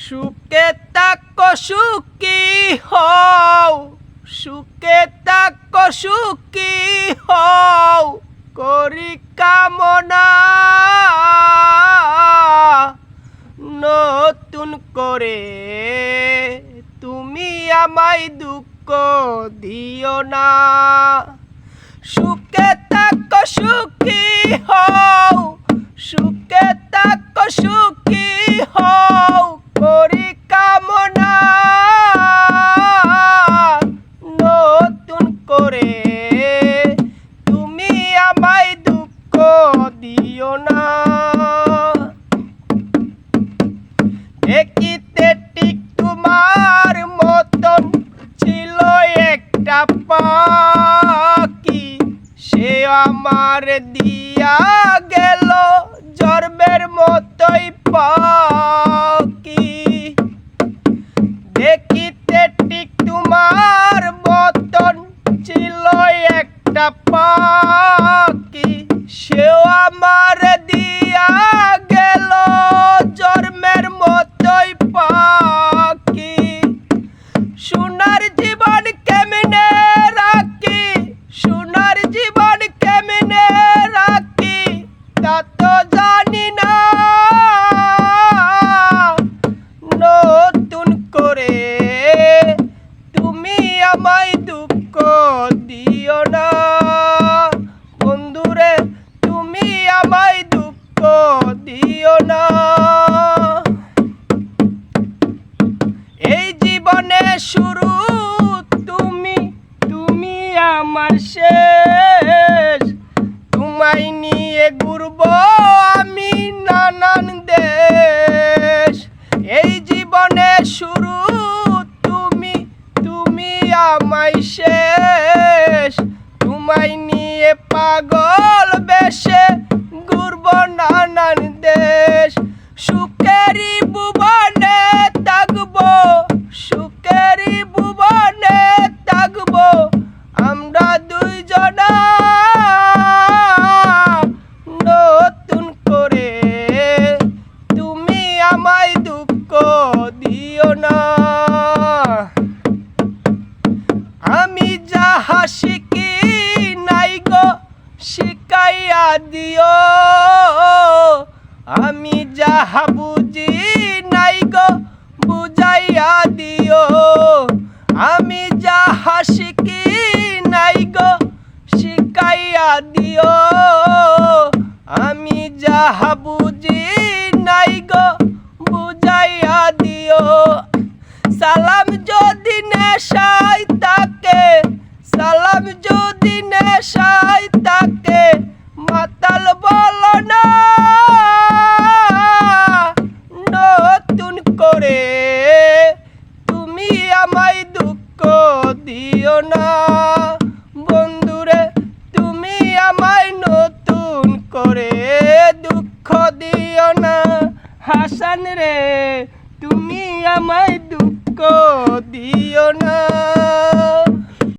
সুখে থাকো সুখী হও, সুখে থাকো সুখী হও, করি কামনা নতুন করে। তুমি আমায় দুঃখ দিও না। সুখে থাকো সুখী হও, সুখে থাকো সুখী হও, করি কামনা নতুন করে। তুমি আমায় দুঃখ দিও না। দেখিতে ঠিক তোমার মতন ছিল একটা পাখি, সে আমার দিয়া গেল জন্মের মতোই পাখি। দেখিতে ঠিক তোমার মতন ছিল একটা পাখি, সেও আমার দিয়া গেল জন্মের মতোই পাখি। সোনার জীবন কেমনে রাখি, সোনার জীবন কেমনে রাখি তা তো জানি না। নতুন করে তুমি আমায় দুঃখ দিও না। বন্ধুরে তুমি আমায় দুঃখ দিও না। এই জীবনে শুরু তুমি, তুমি আমার শেষ। তোমায় নিয়ে ঘুরবো আমি নানান দেশ। এই জীবনে শুরু তুমি, তুমি আমায় শেষ। তোমায় নিয়ে পাগল বেশে ঘুরবো নানান দেশ। সুখেরই ভুবনে থাকবো, সুখেরই ভুবনে থাকবো আমরা দুইজনা। নতুন করে তুমি আমায় দুঃখ দিও না। আমি যাহা শিখি নাই গো শিখাইয়া দিও, আমি যাহা বুঝি নাই গো বুঝাইয়া দিও। আমি যাহা শিখি নাই গো শিখাইয়া দিও, আমি যাহা বুঝি নাই গো বুঝাইয়া দিও। সালাম যদি নেশায় থাকে, সালাম যদি নেশায় থাকে মাতাল বলো না। নতুন করে তুমি আমায় দুঃখ দিও না। বন্ধুরে তুমি আমায় নতুন করে দুঃখ দিও না। হাসান রে তুমি আমায় দুঃখ দিও না।